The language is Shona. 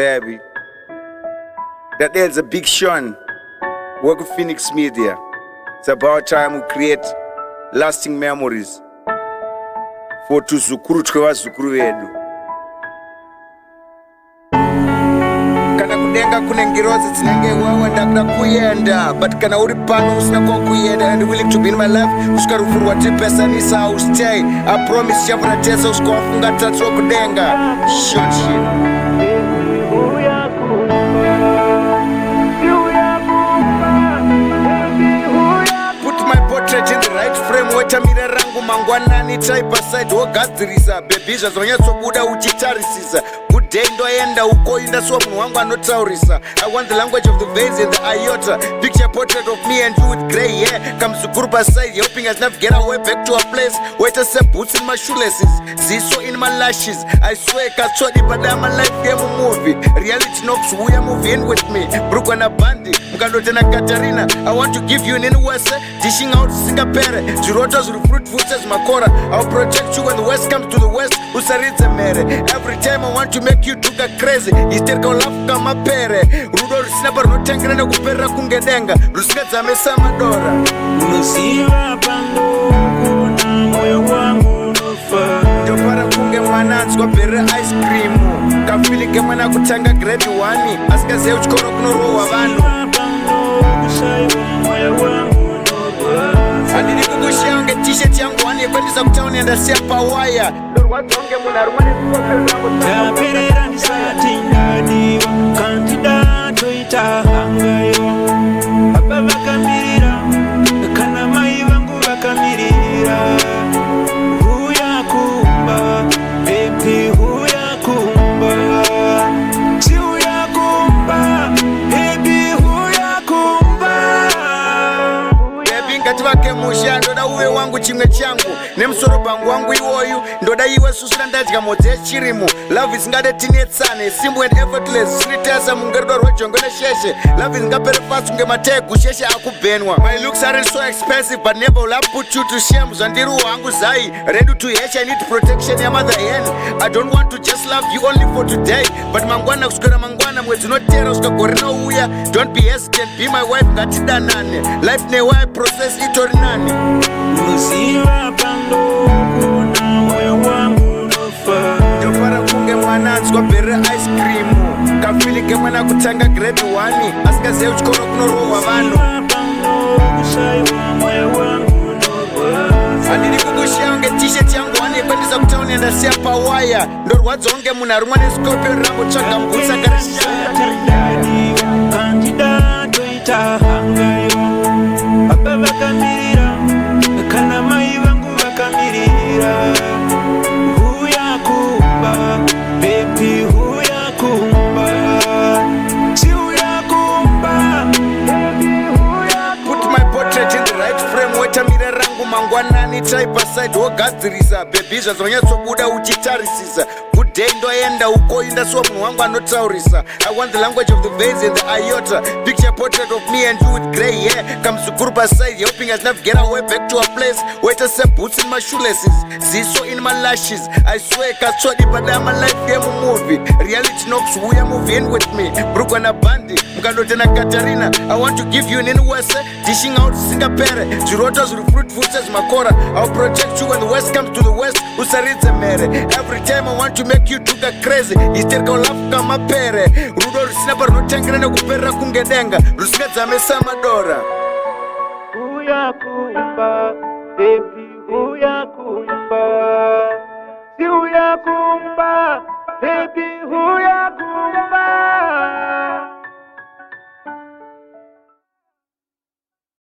baby. That there's a big Xion. Work with Phoenix Media. It's about time we create lasting memories for tuzukuru twevazukuru vedu. Kana kudenga kune ngirozi dzinenge wawa ndakuda kuyenda, but kana uri pano usina kwakuyenda and willing to be in my life usika rufurwa tipesanisa I will stay. I promise chavuna tesa usika wafunga tatsuwa kudenga. Xion Xin. In the right frame, wetamira rangu mangwanani type aside wogadzirisa baby zvazonyatsobuda uchitarisisa good day ndoenda ukoinda so munhu wangu anotaurisa I want the language of the veins and the iota picture portrait of me and you with grey hair kamzukuru paside helping us navigate our way back to a place where to set boots in my shoelaces ziso in my lashes I swear katswadi but I'm a life game movie reality knocks Huya movie in with me brugwa na bandi mukandotena Katarina I want to give you an inwese dishing out Singapore, Girotas with fruit footers, Makora. I'll protect you when the West comes to the West. Usaritza mere. Every time I want to make you do crazy. Hysterical love kama pere. Rudo snapper no tangrena kupera kungedenga. Ruskatza mesa madora. Unasiwa pando kuna moyo wangu nufa. Jopara kunge mwananzi kwa pere ice cream. Kafili kemana kutanga grade 1. Askaze uchikoro kunorowa vanu. Andini kukushia unge t-shirt yangu wani kwendisa kutauni enda siapa waya Dorwatonge muna rumani Taperera nisati ndadiwa Kandidato itahangayo Papa vakamirira Kana mai vangu vakamirira Huya Kumba Baby Huya Kumba Si Huya Kumba Baby Huya Kumba Ngati vake musha ndoda uwe wangu chimwe changu nemusoro pangu wangu iwoyu ndoda iwe susuna ndadya modzi yechirimu love isingade tinetsane simple and effortless sinitesa mungerudo rwejongo nesheshe love isingapere fast kunge mategu sheshe akubhenwa my looks aren't so expensive but never will I put you to shame zvandiri wangu zai ready to hatch I need protection ya mother hen I don't want to just love you only for today but mangwana kuswera mangwana mwedzi unotera usikagorera uya don't be hesitant be my wife ngatidanane life newa process itori nani Usiwa pando kuna moyo wangu nufa Jopara kunge mwananzi kwa pere ice cream Kafili kemana kutanga grade 1 Askaze uchikoro kunorowa vanu Usiwa pando kusaiwa moyo wangu nufa Andini kukushia unge t-shirt yangu wani kwendisa kutauni enda siapa waya Ndorwadzo unge muna rumani scorpio rambo chaka mbusa karishaya Ndadiwa kandidato itahangayo Papa vakamirira Kana mai vangu vakamirira Huya Kumba Baby Huya Kumba Si Huya Kumba Baby Huya Kumba Put my portrait in the right frame wetamira rangu mangwanani type aside wogadzirisa baby zvazonyatsobuda uchitarisisa good day ndoenda ukoinda so munhu wangu anotaurisa I want the language of the veins and the iota picture portrait of me and you with grey hair kamzukuru paside helping us navigate our way back to a place where to set boots in my shoelaces ziso in my lashes I swear katswadi but I'm a life game movie reality knocks Huya movie in with me brugwa na bandi mukandotena Katarina I want to give you an inwese dishing out Singapore Girotas with fruit footers Makora I'll protect you when the West comes to the West usaritze mere every time I want to make you do crazy hysterical love kama pere rudo rusina parinotangira nekuperera kungedenga rusingadzamesa madora Huya Kumba Baby Huya Kumba Si Huya Kumba Baby Huya